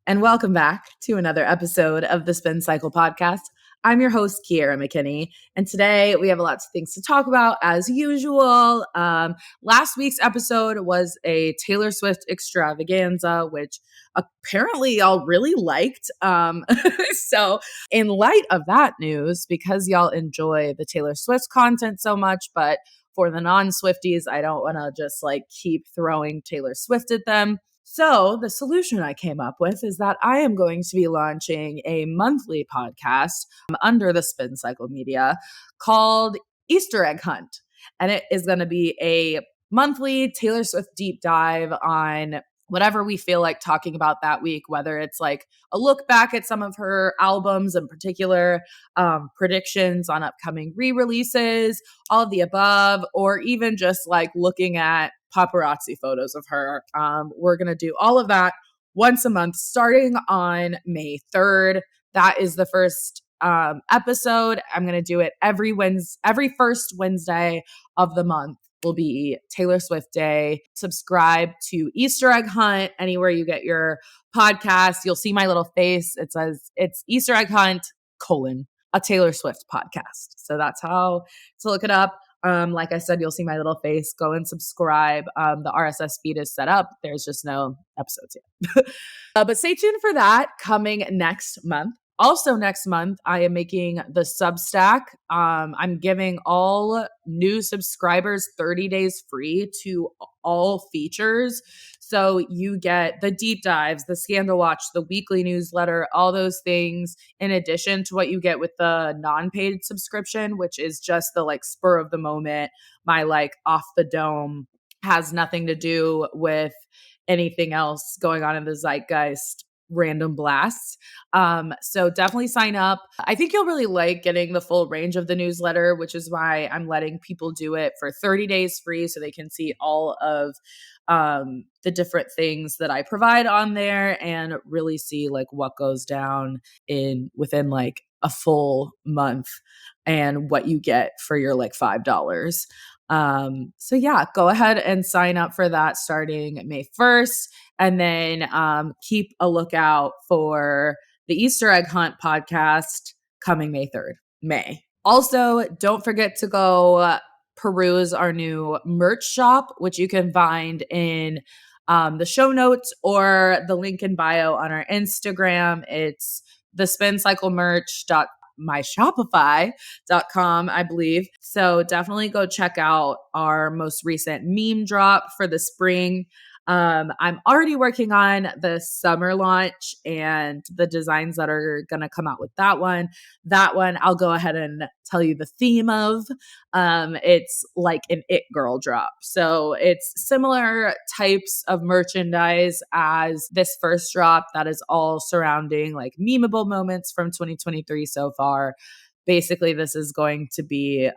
and welcome back to another episode of the Spin Cycle Podcast. I'm your host, Kiara McKinney, and today we have lots of things to talk about as usual. Last week's episode was a Taylor Swift extravaganza, which apparently y'all really liked. So in light of that news, because y'all enjoy the Taylor Swift content so much, but for the non-Swifties, I don't want to just keep throwing Taylor Swift at them. So the solution I came up with is that I am going to be launching a monthly podcast under the Spin Cycle Media called Easter Egg Hunt. And it is going to be a monthly Taylor Swift deep dive on whatever we feel like talking about that week, whether it's a look back at some of her albums in particular, predictions on upcoming re-releases, all of the above, or even just looking at paparazzi photos of her. We're going to do all of that once a month starting on May 3rd. That is the first episode. I'm going to do it every first Wednesday of the month will be Taylor Swift Day. Subscribe to Easter Egg Hunt anywhere you get your podcast. You'll see my little face. It says it's Easter Egg Hunt, a Taylor Swift podcast. So that's how to look it up. Like I said, you'll see my little face. Go and subscribe. The RSS feed is set up. There's just no episodes yet. But stay tuned for that coming next month. Also next month, I am making the Substack. I'm giving all new subscribers 30 days free to all features. So you get the deep dives, the Scandal Watch, the weekly newsletter, all those things, in addition to what you get with the non-paid subscription, which is just the spur of the moment, my off the dome, has nothing to do with anything else going on in the zeitgeist, random blasts. So definitely sign up. I think you'll really like getting the full range of the newsletter, which is why I'm letting people do it for 30 days free so they can see all of the different things that I provide on there and really see what goes down within a full month and what you get for your $5. So yeah, go ahead and sign up for that starting May 1st. And then keep a lookout for the Easter Egg Hunt podcast coming May 3rd. Also, don't forget to go peruse our new merch shop, which you can find in the show notes or the link in bio on our Instagram. It's the spincyclemerch.myshopify.com, I believe. So definitely go check out our most recent meme drop for the spring. I'm already working on the summer launch and the designs that are going to come out with that one. That one, I'll go ahead and tell you the theme of. It's like an it girl drop. So it's similar types of merchandise as this first drop that is all surrounding memeable moments from 2023 so far. Basically, this is going to be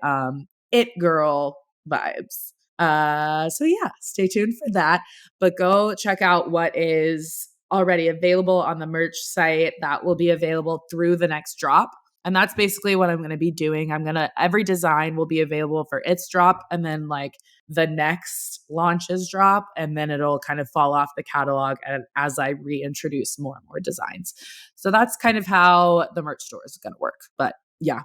it girl vibes. So yeah, stay tuned for that, but go check out what is already available on the merch site that will be available through the next drop. And that's basically what I'm going to be doing. Every design will be available for its drop and then the next launches drop, and then it'll kind of fall off the catalog as I reintroduce more and more designs. So that's kind of how the merch store is going to work. But yeah.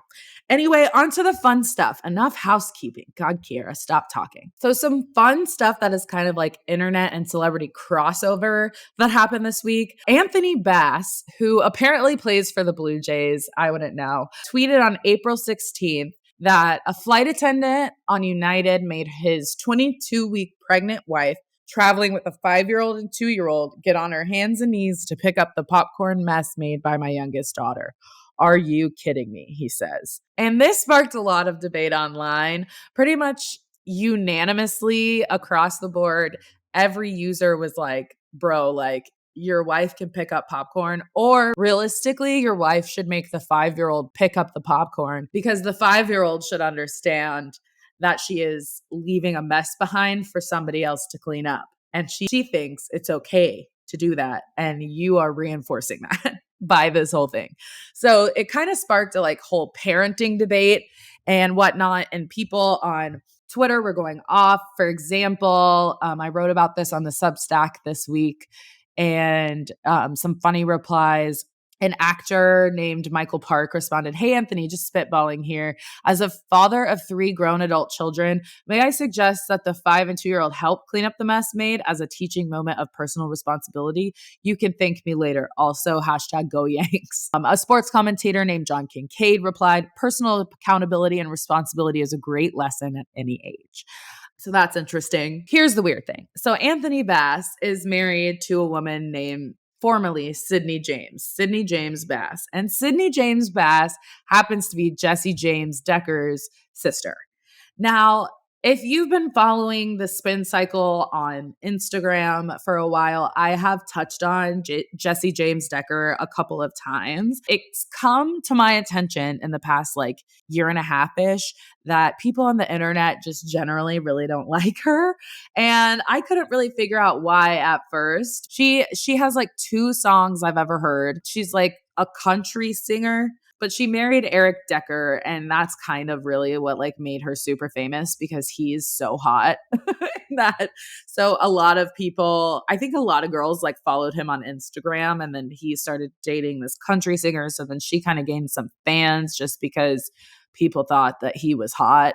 Anyway, on to the fun stuff. Enough housekeeping. God, Kiara, stop talking. So some fun stuff that is kind of internet and celebrity crossover that happened this week. Anthony Bass, who apparently plays for the Blue Jays, I wouldn't know, tweeted on April 16th that a flight attendant on United made his 22-week pregnant wife traveling with a 5-year-old and 2-year-old get on her hands and knees to pick up the popcorn mess made by my youngest daughter. Are you kidding me? He says. And this sparked a lot of debate online. Pretty much unanimously across the board, every user was bro, your wife can pick up popcorn, or realistically, your wife should make the 5-year-old pick up the popcorn because the 5-year-old should understand that she is leaving a mess behind for somebody else to clean up. And she thinks it's okay to do that. And you are reinforcing that by this whole thing. So it kind of sparked a whole parenting debate and whatnot. And people on Twitter were going off. For example, I wrote about this on the Substack this week. and some funny replies. An actor named Michael Park responded, "Hey, Anthony, just spitballing here. As a father of 3 grown adult children, may I suggest that the 5 and 2-year-old help clean up the mess made as a teaching moment of personal responsibility? You can thank me later. Also, hashtag go Yanks." A sports commentator named John Kincaid replied, "Personal accountability and responsibility is a great lesson at any age." So that's interesting. Here's the weird thing. So Anthony Bass is married to a woman named formerly Sydney James Bass. And Sydney James Bass happens to be Jessie James Decker's sister. Now, if you've been following the spin cycle on Instagram for a while, I have touched on Jessie James Decker a couple of times. It's come to my attention in the past like year and a half-ish that people on the internet just generally really don't like her. And I couldn't really figure out why at first. She has like 2 songs I've ever heard. She's like a country singer, but she married Eric Decker, and that's kind of really what like made her super famous because he's so hot. that so a lot of people, I think a lot of girls like followed him on Instagram, and then he started dating this country singer. So then she kind of gained some fans just because people thought that he was hot.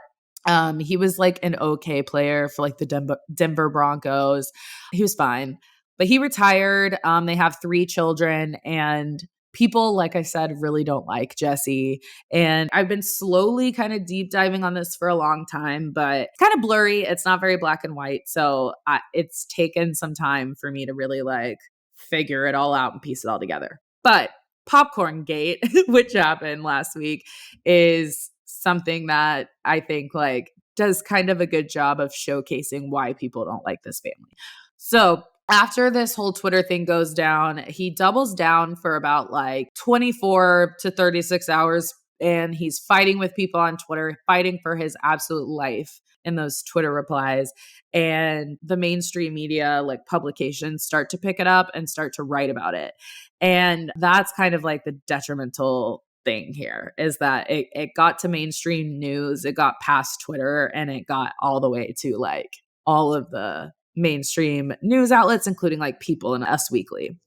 He was like an okay player for like the Denver Broncos. He was fine, but he retired. They have 3 children, and people, like I said, really don't like Jessie. And I've been slowly kind of deep diving on this for a long time, but it's kind of blurry. It's not very black and white. So it's taken some time for me to really like figure it all out and piece it all together. But Popcorn Gate, which happened last week, is something that I think like does kind of a good job of showcasing why people don't like this family. So after this whole Twitter thing goes down, he doubles down for about like 24 to 36 hours, and he's fighting with people on Twitter, fighting for his absolute life in those Twitter replies. And the mainstream media, like publications, start to pick it up and start to write about it. And that's kind of like the detrimental thing here, is that it got to mainstream news, it got past Twitter, and it got all the way to like all of the mainstream news outlets, including like People and Us Weekly.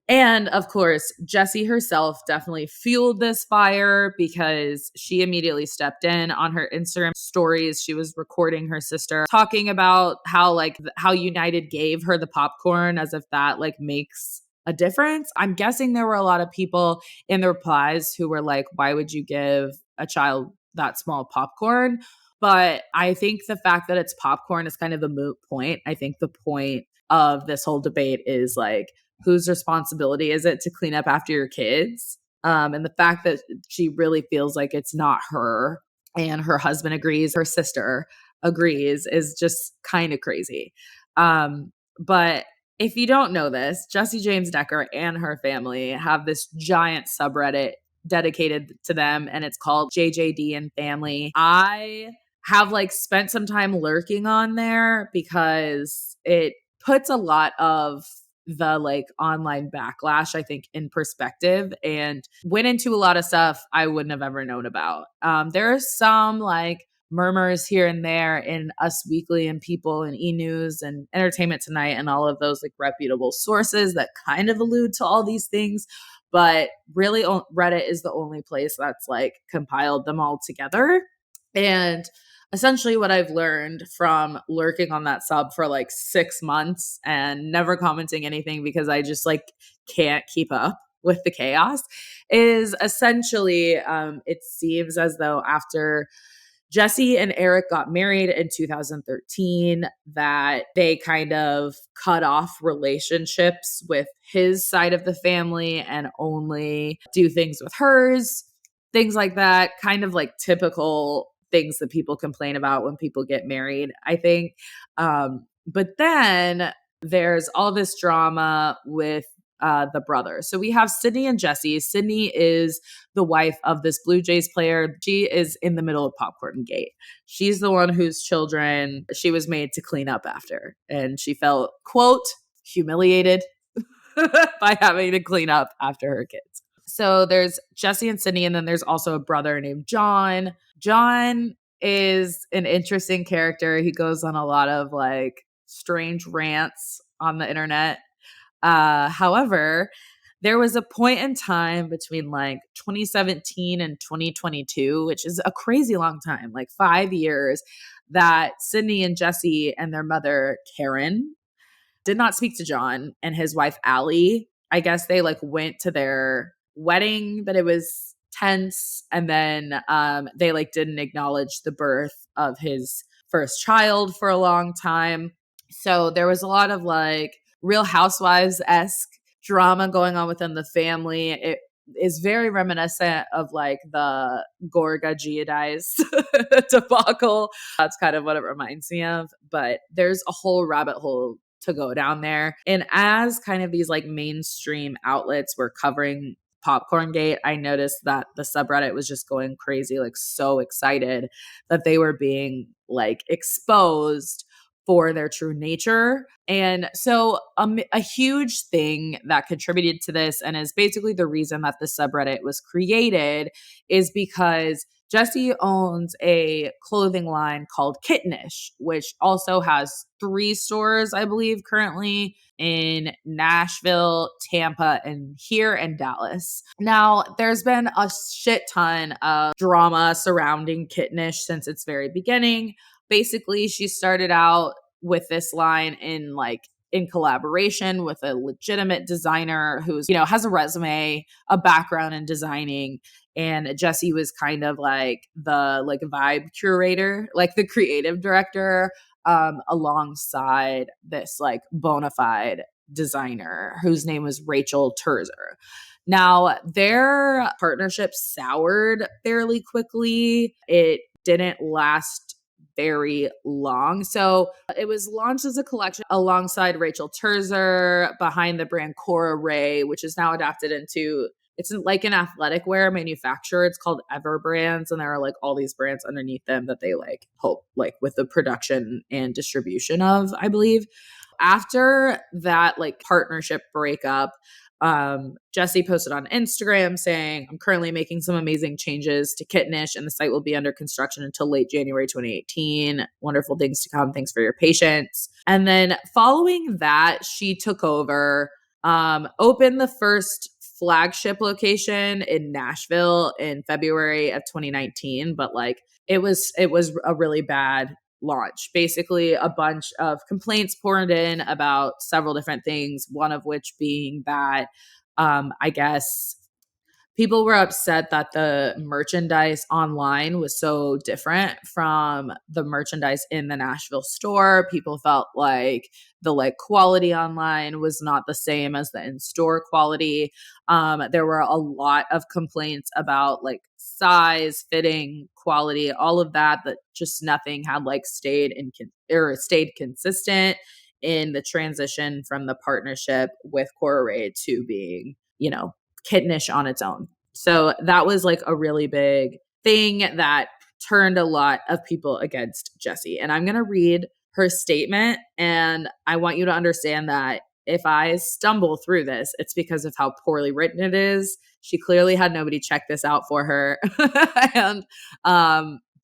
And of course, Jessie herself definitely fueled this fire because she immediately stepped in on her Instagram stories. She was recording her sister talking about how United gave her the popcorn, as if that like makes a difference. I'm guessing there were a lot of people in the replies who were like, why would you give a child that small popcorn? But I think the fact that it's popcorn is kind of a moot point. I think the point of this whole debate is like, whose responsibility is it to clean up after your kids? And the fact that she really feels like it's not her, and her husband agrees, her sister agrees, is just kind of crazy. But if you don't know this, Jessie James Decker and her family have this giant subreddit dedicated to them, and it's called JJD and Family. I have like spent some time lurking on there because it puts a lot of the like online backlash, I think, in perspective, and went into a lot of stuff I wouldn't have ever known about. There are some like murmurs here and there in Us Weekly and People and E! News and Entertainment Tonight and all of those like reputable sources that kind of allude to all these things. But really, Reddit is the only place that's like compiled them all together. And essentially what I've learned from lurking on that sub for like 6 months and never commenting anything because I just like can't keep up with the chaos is essentially it seems as though after Jessie and Eric got married in 2013, that they kind of cut off relationships with his side of the family and only do things with hers, things like that, kind of like typical things that people complain about when people get married, I think. But then there's all this drama with the brother. So we have Sydney and Jessie. Sydney is the wife of this Blue Jays player. She is in the middle of Popcorn Gate. She's the one whose children she was made to clean up after. And she felt, quote, humiliated by having to clean up after her kids. So there's Jessie and Sydney, and then there's also a brother named John. John is an interesting character. He goes on a lot of like strange rants on the internet. However, there was a point in time between like 2017 and 2022, which is a crazy long time, like 5 years, that Sydney and Jessie and their mother, Karen, did not speak to John and his wife, Allie. I guess they like went to their wedding, but it was tense. And then they like didn't acknowledge the birth of his first child for a long time. So there was a lot of like Real Housewives-esque drama going on within the family. It is very reminiscent of like the Gorga Giudice debacle. That's kind of what it reminds me of. But there's a whole rabbit hole to go down there. And as kind of these like mainstream outlets were covering Popcorn Gate, I noticed that the subreddit was just going crazy, like so excited that they were being like exposed for their true nature. And so a huge thing that contributed to this and is basically the reason that the subreddit was created is because Jessie owns a clothing line called Kittenish, which also has 3 stores, I believe, currently in Nashville, Tampa, and here in Dallas. Now, there's been a shit ton of drama surrounding Kittenish since its very beginning. Basically, she started out with this line in collaboration with a legitimate designer who's, has a resume, a background in designing. And Jessie was kind of like the like vibe curator, like the creative director, alongside this like bona fide designer whose name was Rachel Terzer. Now, their partnership soured fairly quickly. It didn't last very long. So it was launched as a collection alongside Rachel Terzer behind the brand Cora Ray, which is now adapted into, it's like an athletic wear manufacturer. It's called Ever Brands. And there are like all these brands underneath them that they like help like with the production and distribution of, I believe. After that like partnership breakup, Jessie posted on Instagram saying, I'm currently making some amazing changes to Kittenish and the site will be under construction until late January 2018. Wonderful things to come. Thanks for your patience. And then following that, she took over, opened the first flagship location in Nashville in February of 2019. But like it was a really bad launch. Basically, a bunch of complaints poured in about several different things, one of which being that I guess people were upset that the merchandise online was so different from the merchandise in the Nashville store. People felt like the like quality online was not the same as the in-store quality. There were a lot of complaints about like size, fitting, quality, all of that just nothing had like stayed consistent in the transition from the partnership with Cora Ray to being, Kittenish on its own. So that was like a really big thing that turned a lot of people against Jessie. And I'm going to read her statement. And I want you to understand that if I stumble through this, it's because of how poorly written it is. She clearly had nobody check this out for her. And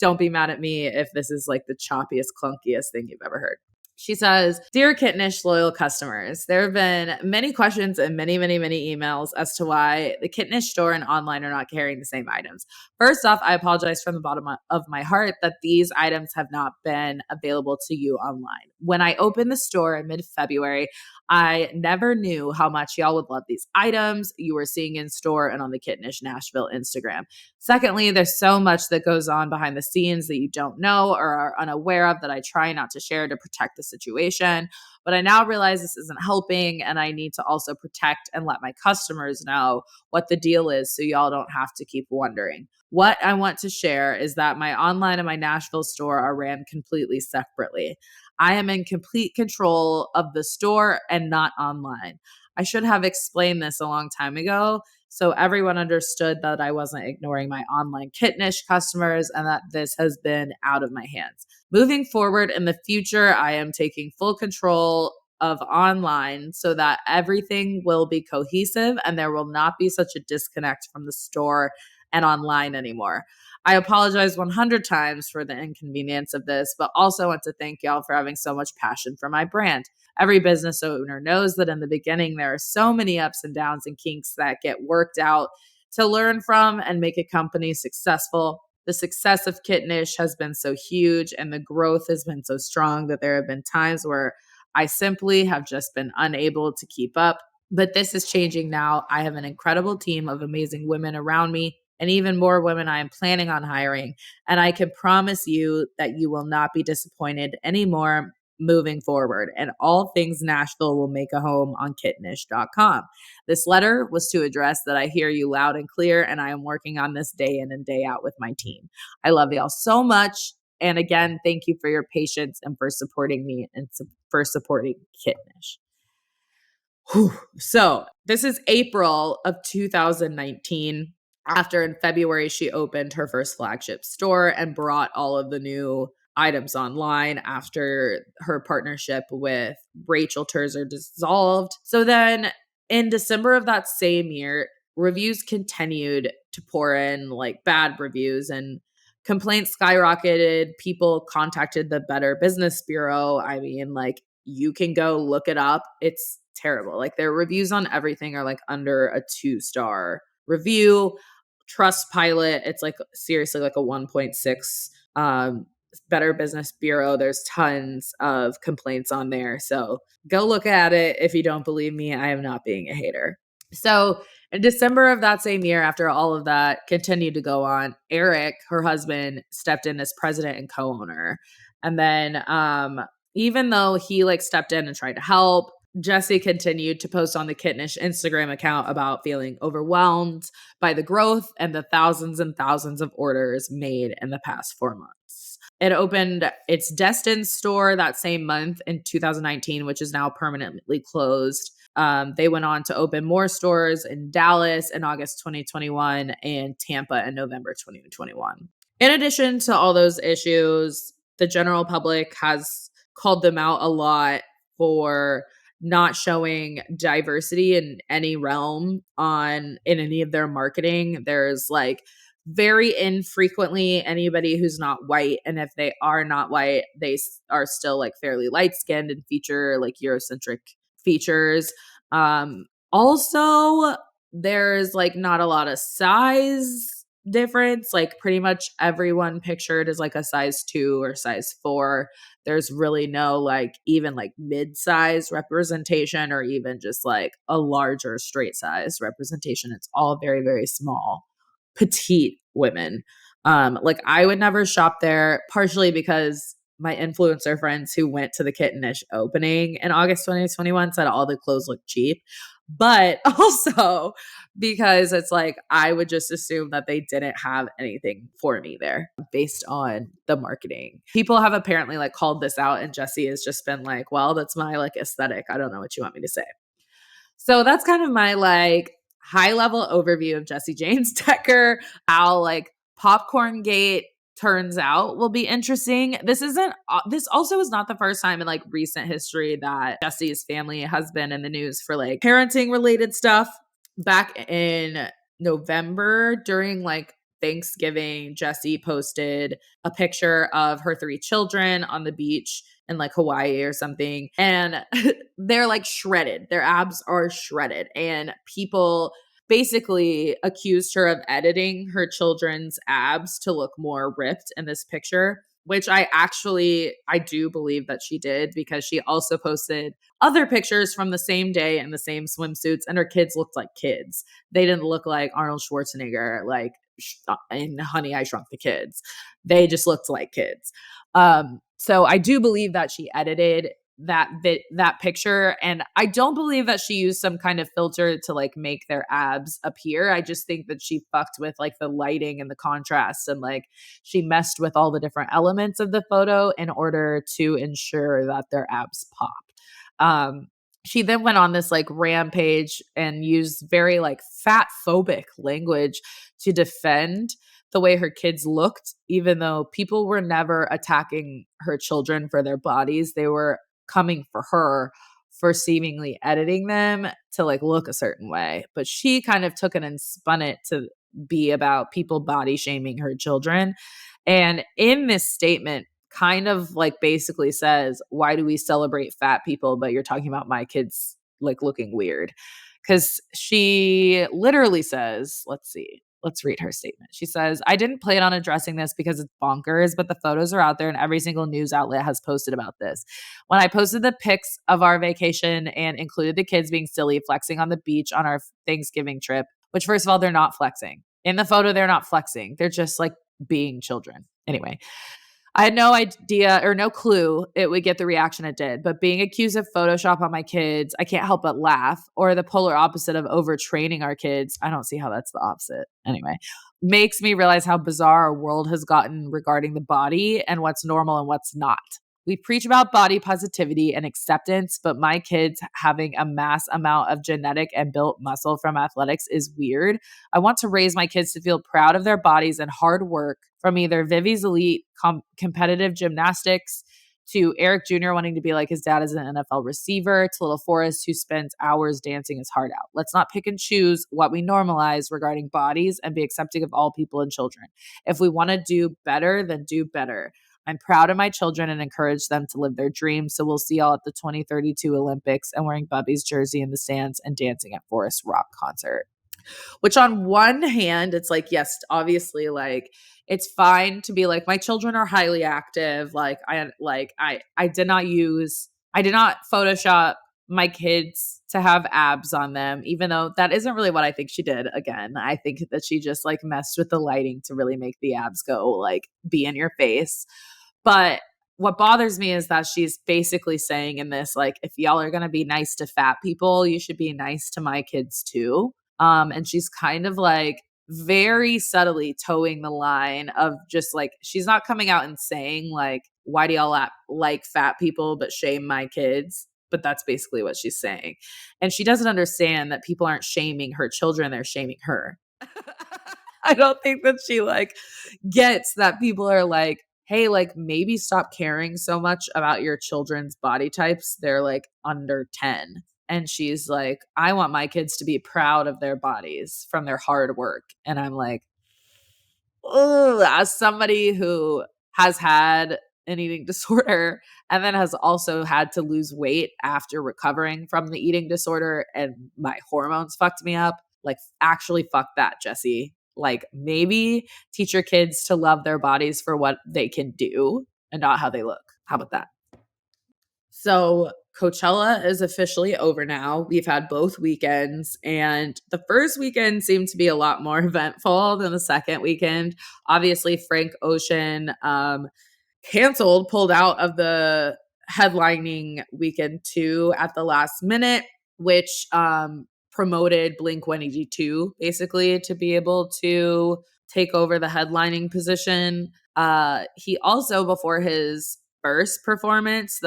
don't be mad at me if this is like the choppiest, clunkiest thing you've ever heard. She says, Dear Kittenish loyal customers, there have been many questions and many, many, many emails as to why the Kittenish store and online are not carrying the same items. First off, I apologize from the bottom of my heart that these items have not been available to you online. When I opened the store in mid-February, I never knew how much y'all would love these items you were seeing in store and on the Kittenish Nashville Instagram. Secondly, there's so much that goes on behind the scenes that you don't know or are unaware of that I try not to share to protect the situation. But I now realize this isn't helping and I need to also protect and let my customers know what the deal is so y'all don't have to keep wondering. What I want to share is that my online and my Nashville store are ran completely separately. I am in complete control of the store and not online. I should have explained this a long time ago, so everyone understood that I wasn't ignoring my online Kittenish customers and that this has been out of my hands. Moving forward in the future, I am taking full control of online so that everything will be cohesive and there will not be such a disconnect from the store and online anymore. I apologize 100 times for the inconvenience of this, but also want to thank y'all for having so much passion for my brand. every business owner knows that in the beginning, there are so many ups and downs and kinks that get worked out to learn from and make a company successful. The success of Kittenish has been so huge and the growth has been so strong that there have been times where I simply have just been unable to keep up. But this is changing now. I have an incredible team of amazing women around me and even more women I am planning on hiring. And I can promise you that you will not be disappointed anymore moving forward. And all things Nashville will make a home on kittenish.com. This letter was to address that I hear you loud and clear, and I am working on this day in and day out with my team. I love y'all so much. And again, thank you for your patience and for supporting me and for supporting Kittenish. So this is April of 2019. After in February, she opened her first flagship store and brought all of the new items online after her partnership with Rachel Terzer dissolved. So then in December of that same year, reviews continued to pour in, like bad reviews, and complaints skyrocketed. People contacted the Better Business Bureau. I mean, like, you can go look it up. It's terrible. Like, their reviews on everything are like under a 2-star review. Trustpilot, it's like seriously like a 1.6. Better Business Bureau, there's tons of complaints on there. So go look at it. If you don't believe me, I am not being a hater. So in December of that same year, after all of that continued to go on, Eric, her husband, stepped in as president and co-owner. And then even though he like stepped in and tried to help, Jessie continued to post on the Kittenish Instagram account about feeling overwhelmed by the growth and the thousands and thousands of orders made in the past 4 months. It opened its Destin store that same month in 2019, which is now permanently closed. They went on to open more stores in Dallas in August 2021 and Tampa in November 2021. In addition to all those issues, the general public has called them out a lot for not showing diversity in any realm in any of their marketing. There's like very infrequently anybody who's not white. And if they are not white, they are still like fairly light skinned and feature like Eurocentric features. Also, there's like not a lot of size difference. Like pretty much everyone pictured is like a size 2 or size 4. There's really no like even like mid-size representation or even just like a larger straight size representation. It's all very, very small, petite women. Like I would never shop there, partially because my influencer friends who went to the Kittenish opening in August 2021 said all the clothes look cheap. But also because it's like I would just assume that they didn't have anything for me there based on the marketing. People have apparently like called this out, and Jessie has just been like, well, that's my like aesthetic. I don't know what you want me to say. So that's kind of my like high level overview of Jessie James Decker. How like Popcorn Gate turns out will be interesting. This also is not the first time in like recent history that Jessie's family has been in the news for like parenting related stuff. Back in November during like Thanksgiving, Jessie posted a picture of her 3 children on the beach in like Hawaii or something. And they're like shredded. Their abs are shredded. And people basically accused her of editing her children's abs to look more ripped in this picture, which I do believe that she did, because she also posted other pictures from the same day in the same swimsuits, and her kids looked like kids. They didn't look like Arnold Schwarzenegger, like in Honey, I Shrunk the Kids. They just looked like kids. So I do believe that she edited that picture, and I don't believe that she used some kind of filter to like make their abs appear. I just think that she fucked with like the lighting and the contrast, and like she messed with all the different elements of the photo in order to ensure that their abs popped. She then went on this like rampage and used very like fat phobic language to defend the way her kids looked, even though people were never attacking her children for their bodies. They were coming for her for seemingly editing them to like look a certain way. But she kind of took it and spun it to be about people body shaming her children. And in this statement, kind of like basically says, why do we celebrate fat people, but you're talking about my kids like looking weird? Because she literally says, let's see, let's read her statement. She says, I didn't plan on addressing this because it's bonkers, but the photos are out there and every single news outlet has posted about this. When I posted the pics of our vacation and included the kids being silly, flexing on the beach on our Thanksgiving trip, which first of all, they're not flexing. In the photo, they're not flexing. They're just like being children. Anyway, I had no idea or no clue it would get the reaction it did, but being accused of Photoshop on my kids, I can't help but laugh, or the polar opposite of overtraining our kids. I don't see how that's the opposite. Anyway, makes me realize how bizarre our world has gotten regarding the body and what's normal and what's not. We preach about body positivity and acceptance, but my kids having a mass amount of genetic and built muscle from athletics is weird. I want to raise my kids to feel proud of their bodies and hard work, from either Vivi's elite competitive gymnastics to Eric Jr. wanting to be like his dad as an NFL receiver to little Forrest who spends hours dancing his heart out. Let's not pick and choose what we normalize regarding bodies and be accepting of all people and children. If we want to do better, then do better. I'm proud of my children and encourage them to live their dreams. So we'll see y'all at the 2032 Olympics and wearing Bubby's jersey in the stands and dancing at Forest Rock concert. Which on one hand, it's like, yes, obviously, like it's fine to be like, my children are highly active. I did not Photoshop my kids to have abs on them, even though that isn't really what I think she did. Again, I think that she just like messed with the lighting to really make the abs go like be in your face. But what bothers me is that she's basically saying in this, like, if y'all are going to be nice to fat people, you should be nice to my kids too. And she's kind of like very subtly towing the line of just like, she's not coming out and saying like, why do y'all like fat people but shame my kids? But that's basically what she's saying. And she doesn't understand that people aren't shaming her children, they're shaming her. I don't think that she like gets that people are like, hey, like maybe stop caring so much about your children's body types. They're like under 10. And she's like, I want my kids to be proud of their bodies from their hard work. And I'm like, oh, as somebody who has had an eating disorder and then has also had to lose weight after recovering from the eating disorder and my hormones fucked me up, like actually fuck that, Jessie. Like maybe teach your kids to love their bodies for what they can do and not how they look. How about that? So Coachella is officially over now. We've had both weekends, and the first weekend seemed to be a lot more eventful than the second weekend. Obviously, Frank Ocean pulled out of the headlining weekend too at the last minute, which promoted Blink-182 basically to be able to take over the headlining position. He also, before his first performance,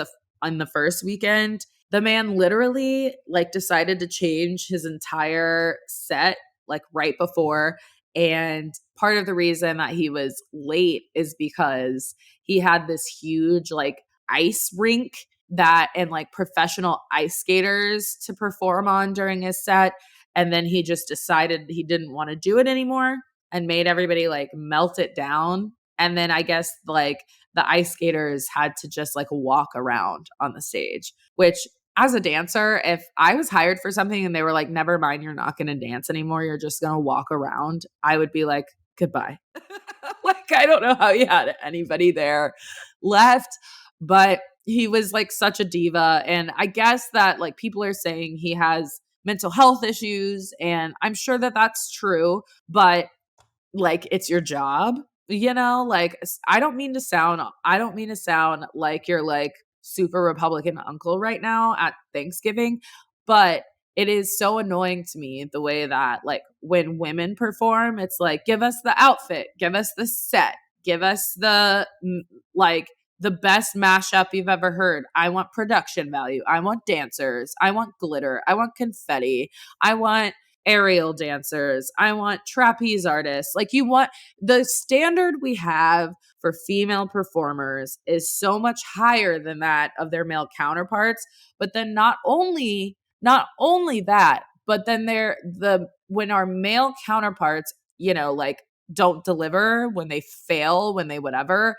on the first weekend, the man literally like decided to change his entire set like right before. And part of the reason that he was late is because he had this huge like ice rink that and like professional ice skaters to perform on during his set. And then he just decided he didn't want to do it anymore and made everybody like melt it down. And then I guess like the ice skaters had to just like walk around on the stage, which as a dancer, if I was hired for something and they were like, never mind, you're not going to dance anymore, you're just going to walk around, I would be like, goodbye. Like, I don't know how he had anybody there left, but he was like such a diva. And I guess that like people are saying he has mental health issues, and I'm sure that that's true, but like it's your job, you know, like I don't mean to sound like you're like super Republican uncle right now at Thanksgiving, but it is so annoying to me the way that like when women perform, it's like, give us the outfit, give us the set, give us the like the best mashup you've ever heard. I want production value. I want dancers. I want glitter. I want confetti. I want aerial dancers. I want trapeze artists. Like you want the standard we have for female performers is so much higher than that of their male counterparts. But then not only that, but then when our male counterparts, you know, like don't deliver, when they fail, when they whatever,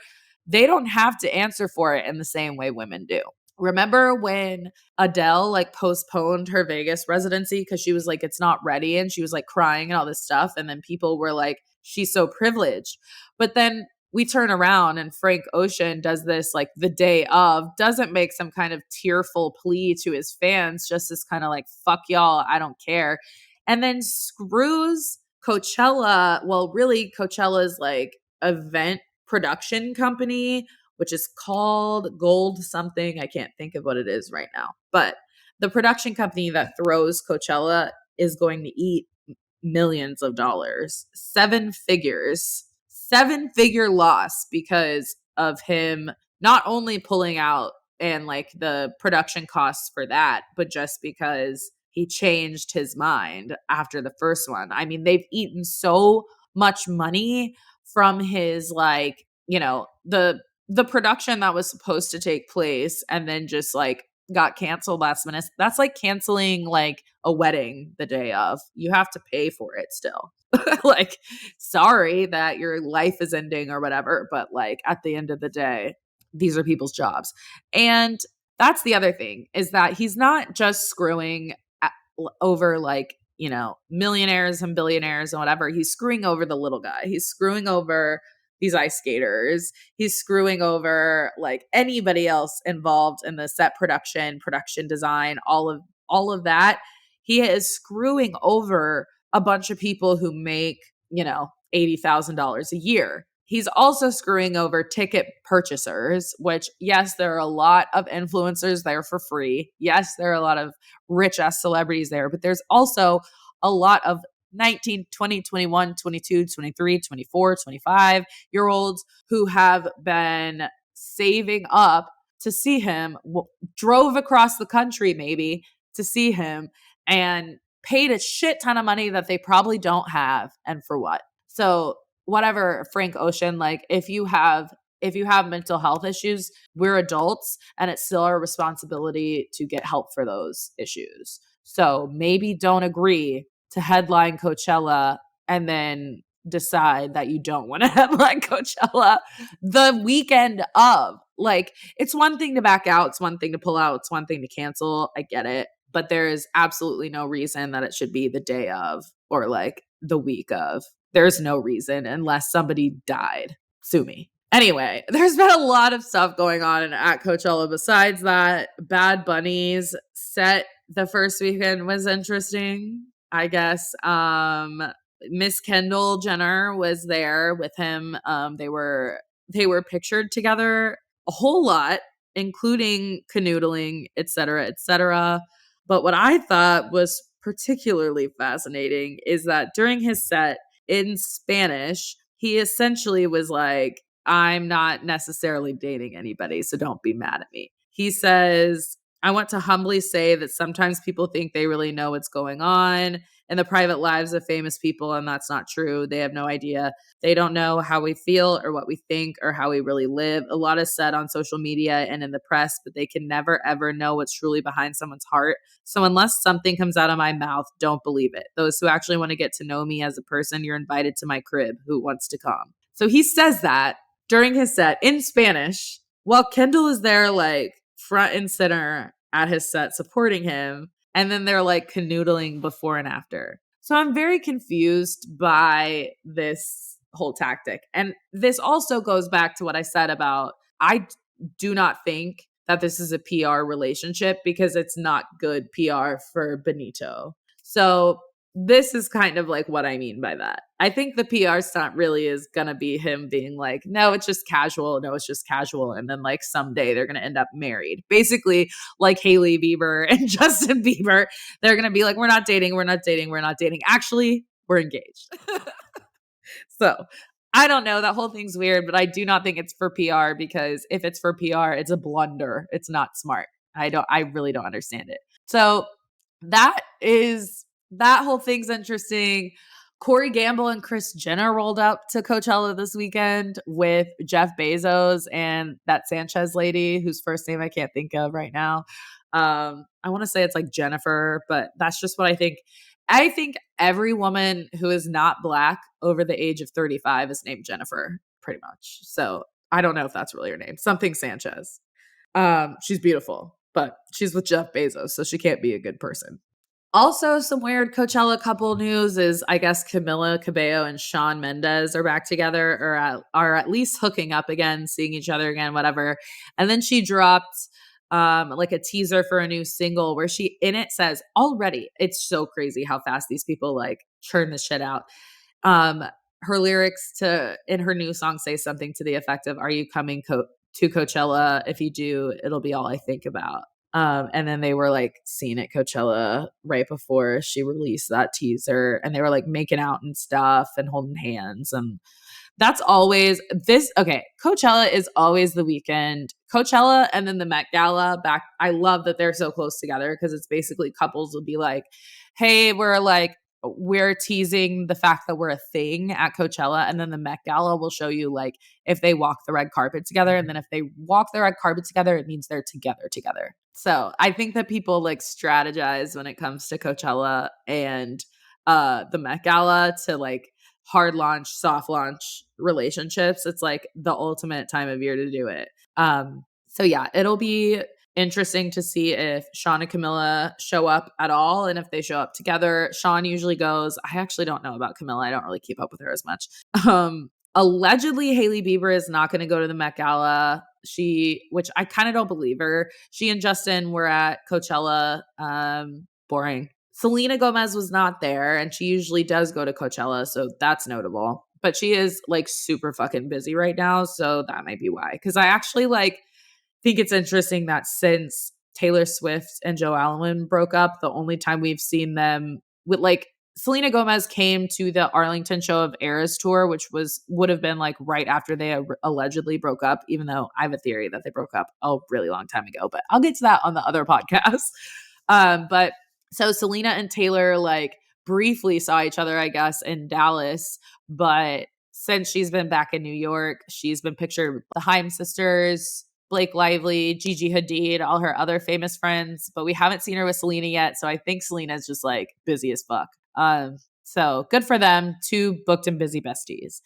they don't have to answer for it in the same way women do. Remember when Adele like postponed her Vegas residency because she was like, it's not ready, and she was like crying and all this stuff. And then people were like, she's so privileged. But then we turn around and Frank Ocean does this like the day of, doesn't make some kind of tearful plea to his fans, just this kind of like, fuck y'all, I don't care. And then screws Coachella. Well, really, Coachella's like event production company, which is called Gold something. I can't think of what it is right now. But the production company that throws Coachella is going to eat millions of dollars, seven figure loss because of him not only pulling out and like the production costs for that, but just because he changed his mind after the first one. I mean, they've eaten so much money from his like, the production that was supposed to take place and then just like got canceled last minute. That's like canceling like a wedding the day of. You have to pay for it still. Like, sorry that your life is ending or whatever, but like at the end of the day, these are people's jobs. And that's the other thing, is that he's not just screwing over like, millionaires and billionaires and whatever. He's screwing over the little guy. He's screwing over these ice skaters. He's screwing over like anybody else involved in the set production design, all of that. He is screwing over a bunch of people who make, $80,000 a year. He's also screwing over ticket purchasers, which, yes, there are a lot of influencers there for free. Yes, there are a lot of rich ass celebrities there, but there's also a lot of 19, 20, 21, 22, 23, 24, 25 year olds who have been saving up to see him, drove across the country maybe to see him, and paid a shit ton of money that they probably don't have. And for what? So whatever, Frank Ocean, like if you have mental health issues, we're adults and it's still our responsibility to get help for those issues. So maybe don't agree to headline Coachella and then decide that you don't want to headline Coachella the weekend of. Like, it's one thing to back out, it's one thing to pull out, it's one thing to cancel. I get it. But there is absolutely no reason that it should be the day of or like the week of. There's no reason unless somebody died. Sue me. Anyway, there's been a lot of stuff going on at Coachella besides that. Bad Bunny's set the first weekend was interesting, I guess. Miss Kendall Jenner was there with him. They were pictured together a whole lot, including canoodling, etc., etc. But what I thought was particularly fascinating is that during his set in Spanish, he essentially was like, I'm not necessarily dating anybody, so don't be mad at me. He says, I want to humbly say that sometimes people think they really know what's going on in the private lives of famous people, and that's not true. They have no idea. They don't know how we feel or what we think or how we really live. A lot is said on social media and in the press, but they can never, ever know what's truly behind someone's heart. So unless something comes out of my mouth, don't believe it. Those who actually want to get to know me as a person, you're invited to my crib. Who wants to come? So he says that during his set in Spanish while Kendall is there like front and center at his set supporting him. And then they're like canoodling before and after. So I'm very confused by this whole tactic. And this also goes back to what I said about, I do not think that this is a PR relationship because it's not good PR for Benito. So this is kind of like what I mean by that. I think the PR stunt really is going to be him being like, no, it's just casual. No, it's just casual. And then like someday they're going to end up married. Basically like Hailey Bieber and Justin Bieber. They're going to be like, we're not dating. We're not dating. We're not dating. Actually, we're engaged. So I don't know. That whole thing's weird, but I do not think it's for PR because if it's for PR, it's a blunder. It's not smart. I really don't understand it. So that whole thing's interesting. Corey Gamble and Kris Jenner rolled up to Coachella this weekend with Jeff Bezos and that Sanchez lady whose first name I can't think of right now. I want to say it's like Jennifer, but that's just what I think. I think every woman who is not Black over the age of 35 is named Jennifer, pretty much. So I don't know if that's really her name. Something Sanchez. She's beautiful, but she's with Jeff Bezos, so she can't be a good person. Also, some weird Coachella couple news is I guess Camila Cabello and Shawn Mendes are back together, or are at least hooking up again, seeing each other again, whatever. And then she dropped like a teaser for a new single where she in it says already, it's so crazy how fast these people like churn the shit out. Um, her lyrics to in her new song say something to the effect of "Are you coming to Coachella? If you do, it'll be all I think about." And then they were like seen at Coachella right before she released that teaser, and they were like making out and stuff and holding hands. And that's always this. Okay. Coachella is always the weekend. Coachella and then the Met Gala back. I love that they're so close together because it's basically couples will be like, hey, we're teasing the fact that we're a thing at Coachella. And then the Met Gala will show you like if they walk the red carpet together. And then if they walk the red carpet together, it means they're together. So I think that people like strategize when it comes to Coachella and the Met Gala to like hard launch, soft launch relationships. It's like the ultimate time of year to do it. So yeah, it'll be interesting to see if Shawn and Camilla show up at all and if they show up together. Shawn usually goes. I actually don't know about Camilla. I don't really keep up with her as much. Allegedly, Hailey Bieber is not going to go to the Met Gala. Which I kind of don't believe her. She and Justin were at Coachella. Boring. Selena Gomez was not there, and she usually does go to Coachella, so that's notable. But she is like super fucking busy right now, so that might be why. Because I actually like think it's interesting that since Taylor Swift and Joe Alwyn broke up, the only time we've seen them with like Selena Gomez came to the Arlington show of Eras tour, which would have been like right after they allegedly broke up, even though I have a theory that they broke up a really long time ago. But I'll get to that on the other podcast. But so Selena and Taylor like briefly saw each other, I guess, in Dallas, but since she's been back in New York, she's been pictured with the Haim sisters, Blake Lively, Gigi Hadid, all her other famous friends, but we haven't seen her with Selena yet. So I think Selena's just like busy as fuck. So good for them, two booked and busy besties.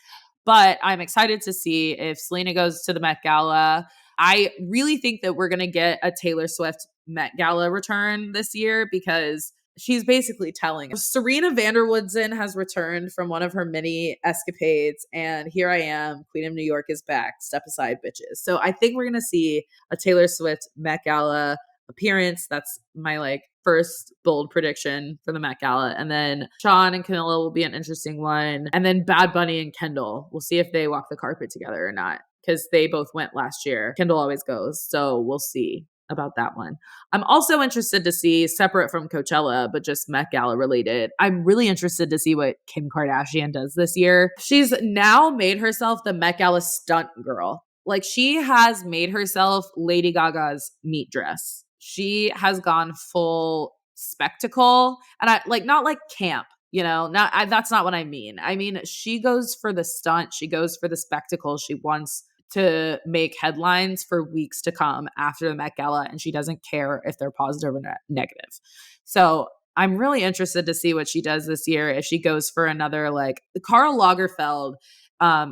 But I'm excited to see if Selena goes to the Met Gala. I really think that we're going to get a Taylor Swift Met Gala return this year because she's basically telling us. Serena Vanderwoodsen has returned from one of her many escapades, and here I am, Queen of New York is back. Step aside, bitches. So I think we're going to see a Taylor Swift Met Gala appearance. That's my like first bold prediction for the Met Gala. And then Shawn and Camilla will be an interesting one. And then Bad Bunny and Kendall. We'll see if they walk the carpet together or not because they both went last year. Kendall always goes. So we'll see about that one. I'm also interested to see, separate from Coachella, but just Met Gala related, I'm really interested to see what Kim Kardashian does this year. She's now made herself the Met Gala stunt girl. Like she has made herself Lady Gaga's meat dress. She has gone full spectacle, and I like not like camp, that's not what I mean. I mean, she goes for the stunt. She goes for the spectacle. She wants to make headlines for weeks to come after the Met Gala, and she doesn't care if they're positive or negative. So I'm really interested to see what she does this year. If she goes for another, like Karl Lagerfeld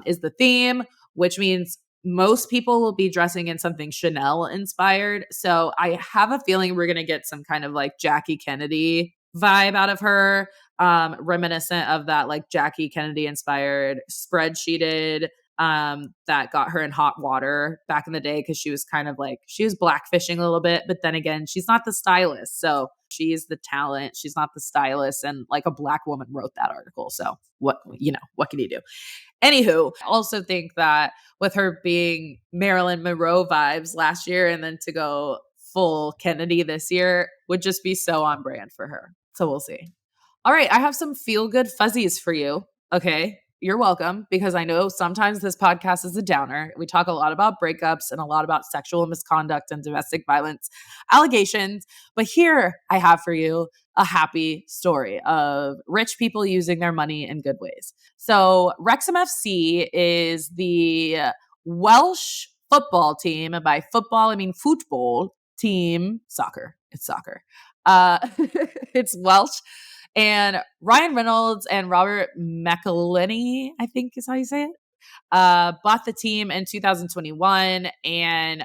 is the theme, which means most people will be dressing in something Chanel inspired. So I have a feeling we're going to get some kind of like Jackie Kennedy vibe out of her, reminiscent of that like Jackie Kennedy inspired spreadsheeted that got her in hot water back in the day because she was kind of like, she was blackfishing a little bit, but then again, she's not the stylist. So she's the talent. She's not the stylist. And like a black woman wrote that article. So what can you do? Anywho, I also think that with her being Marilyn Monroe vibes last year and then to go full Kennedy this year would just be so on brand for her. So we'll see. All right. I have some feel good fuzzies for you. Okay. You're welcome, because I know sometimes this podcast is a downer. We talk a lot about breakups and a lot about sexual misconduct and domestic violence allegations. But here I have for you a happy story of rich people using their money in good ways. So Wrexham FC is the Welsh football team. And by football, I mean football team, soccer. It's soccer. It's Welsh. And Ryan Reynolds and Robert McElhenney, I think is how you say it. bought the team in 2021, and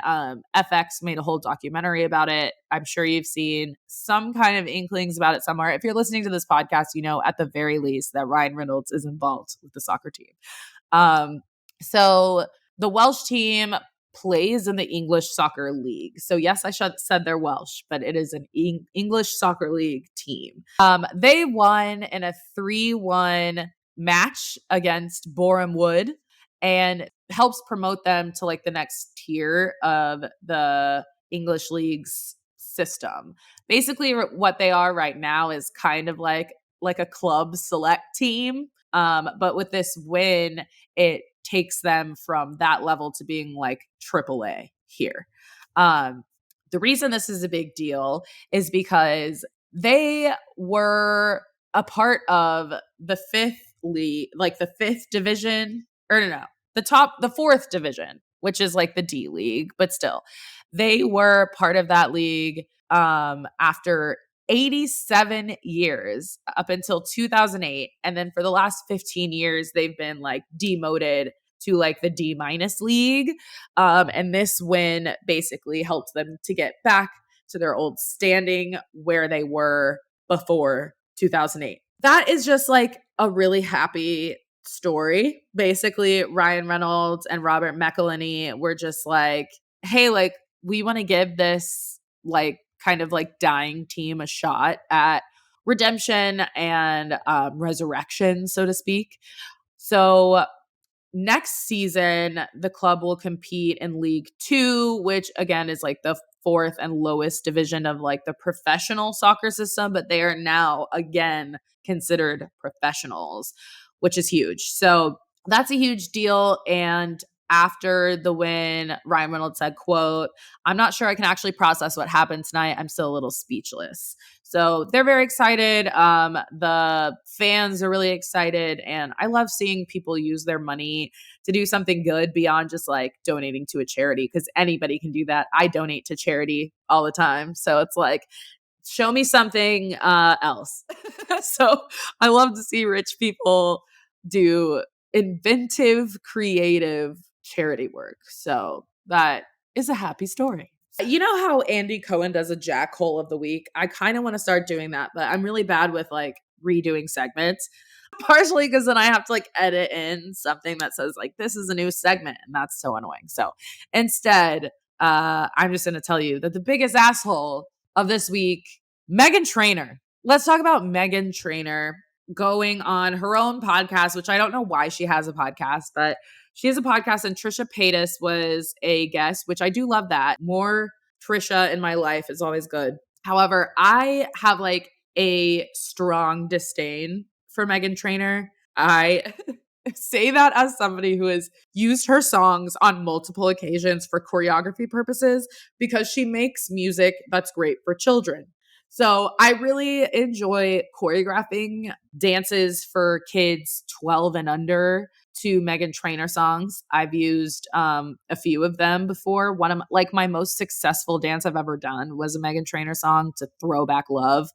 FX made a whole documentary about it. I'm sure you've seen some kind of inklings about it somewhere. If you're listening to this podcast, you know at the very least that Ryan Reynolds is involved with the soccer team. So the Welsh team plays in the English Soccer League. So yes, I said they're Welsh, but it is an English Soccer League team. They won in a 3-1 match against Boreham Wood, and helps promote them to like the next tier of the English League's system. Basically, what they are right now is kind of like a club select team. But with this win, it takes them from that level to being like AAA here. The reason this is a big deal is because they were a part of the fifth league, like the fifth division, or no, the fourth division, which is like the D League, but still, they were part of that league after 87 years up until 2008. And then for the last 15 years, they've been like demoted to like the D- league. And this win basically helped them to get back to their old standing where they were before 2008. That is just like a really happy story. Basically, Ryan Reynolds and Robert McElhenney were just like, hey, like, we want to give this like kind of like dying team a shot at redemption and resurrection, so to speak. So next season, the club will compete in League Two, which again is like the fourth and lowest division of like the professional soccer system, but they are now again considered professionals, which is huge. So that's a huge deal. And after the win, Ryan Reynolds said, quote, "I'm not sure I can actually process what happened tonight. I'm still a little speechless." So they're very excited. The fans are really excited. And I love seeing people use their money to do something good beyond just like donating to a charity, because anybody can do that. I donate to charity all the time. So it's like, show me something else. So I love to see rich people do inventive, creative charity work. So that is a happy story. You know how Andy Cohen does a Jackhole of the Week? I kind of want to start doing that, but I'm really bad with like redoing segments. Partially because then I have to like edit in something that says like this is a new segment, and that's so annoying. So instead, I'm just going to tell you that the biggest asshole of this week, Meghan Trainor. Let's talk about Meghan Trainor going on her own podcast, which I don't know why she has a podcast, but she has a podcast, and Trisha Paytas was a guest, which I do love that. More Trisha in my life is always good. However, I have like a strong disdain for Meghan Trainor. I say that as somebody who has used her songs on multiple occasions for choreography purposes, because she makes music that's great for children. So I really enjoy choreographing dances for kids 12 and under to Meghan Trainor songs. I've used a few of them before. One of my most successful dance I've ever done was a Meghan Trainor song to Throwback Love,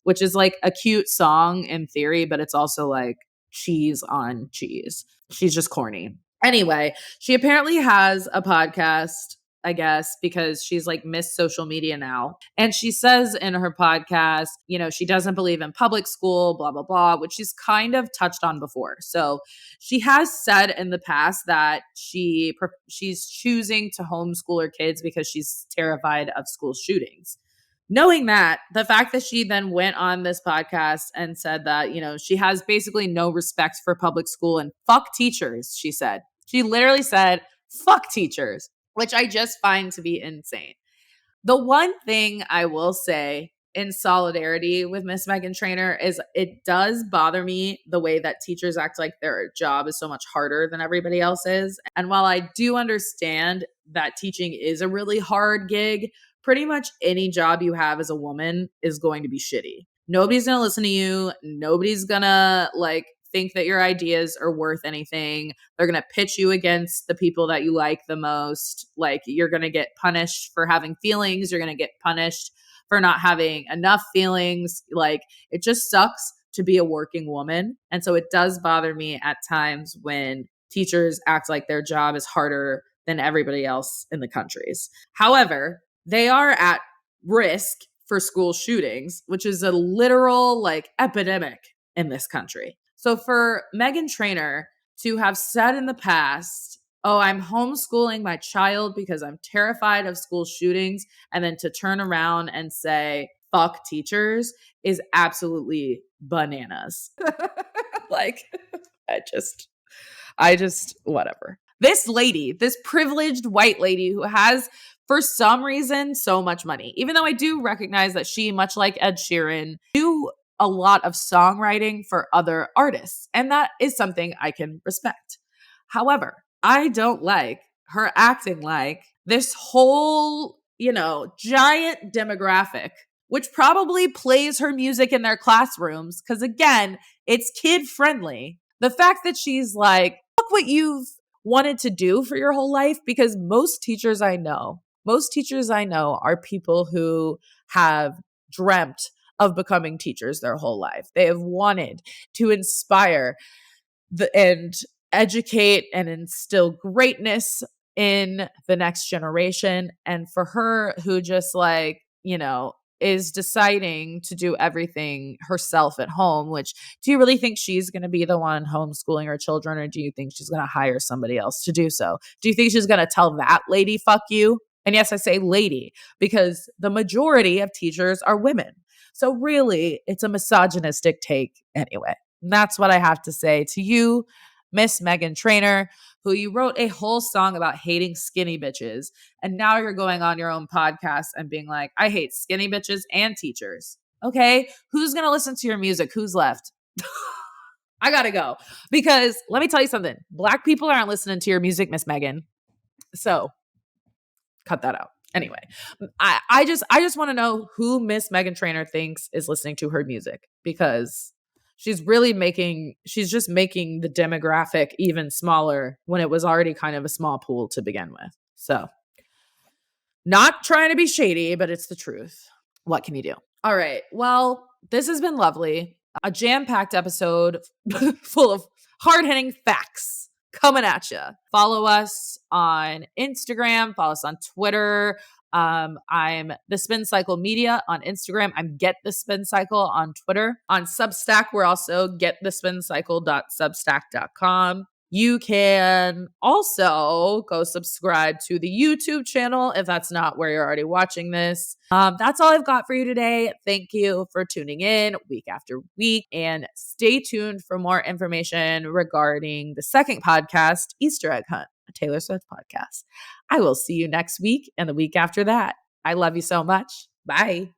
which is like a cute song in theory, but it's also like cheese on cheese. She's just corny. Anyway, she apparently has a podcast, I guess, because she's like Miss Social Media now. And she says in her podcast, you know, she doesn't believe in public school, blah, blah, blah, which she's kind of touched on before. So she has said in the past that she's choosing to homeschool her kids because she's terrified of school shootings. Knowing that, the fact that she then went on this podcast and said that, you know, she has basically no respect for public school and fuck teachers, she said. She literally said, fuck teachers, which I just find to be insane. The one thing I will say in solidarity with Miss Meghan Trainor is it does bother me the way that teachers act like their job is so much harder than everybody else's. And while I do understand that teaching is a really hard gig, pretty much any job you have as a woman is going to be shitty. Nobody's going to listen to you. Nobody's going to like think that your ideas are worth anything. They're going to pitch you against the people that you like the most. Like, you're going to get punished for having feelings. You're going to get punished for not having enough feelings. Like, it just sucks to be a working woman. And so it does bother me at times when teachers act like their job is harder than everybody else in the country's. However, they are at risk for school shootings, which is a literal like epidemic in this country. So for Meghan Trainor to have said in the past, oh, I'm homeschooling my child because I'm terrified of school shootings, and then to turn around and say, fuck teachers, is absolutely bananas. Like, I just, whatever. This lady, this privileged white lady who has, for some reason, so much money, even though I do recognize that she, much like Ed Sheeran, do a lot of songwriting for other artists. And that is something I can respect. However, I don't like her acting like this whole, giant demographic, which probably plays her music in their classrooms, because again, it's kid friendly. The fact that she's like, fuck what you've wanted to do for your whole life, because most teachers I know are people who have dreamt of becoming teachers their whole life. They have wanted to inspire and educate and instill greatness in the next generation. And for her, who just is deciding to do everything herself at home, which, do you really think she's going to be the one homeschooling her children, or do you think she's going to hire somebody else to do so? Do you think she's going to tell that lady, fuck you? And yes, I say lady because the majority of teachers are women. So really, it's a misogynistic take anyway. And that's what I have to say to you, Miss Meghan Trainor, who you wrote a whole song about hating skinny bitches. And now you're going on your own podcast and being like, I hate skinny bitches and teachers. Okay, who's going to listen to your music? Who's left? I got to go. Because let me tell you something. Black people aren't listening to your music, Miss Meghan. So cut that out. Anyway, I just want to know who Miss Meghan Trainor thinks is listening to her music, because she's just making the demographic even smaller when it was already kind of a small pool to begin with. So, not trying to be shady, but it's the truth. What can you do? All right. Well, this has been lovely. A jam-packed episode full of hard-hitting facts coming at you. Follow us on Instagram. Follow us on Twitter. I'm The Spin Cycle Media on Instagram. I'm Get The Spin Cycle on Twitter. On Substack, we're also getthespincycle.substack.com. You can also go subscribe to the YouTube channel if that's not where you're already watching this. That's all I've got for you today. Thank you for tuning in week after week, and stay tuned for more information regarding the second podcast, Easter Egg Hunt, a Taylor Swift podcast. I will see you next week and the week after that. I love you so much. Bye.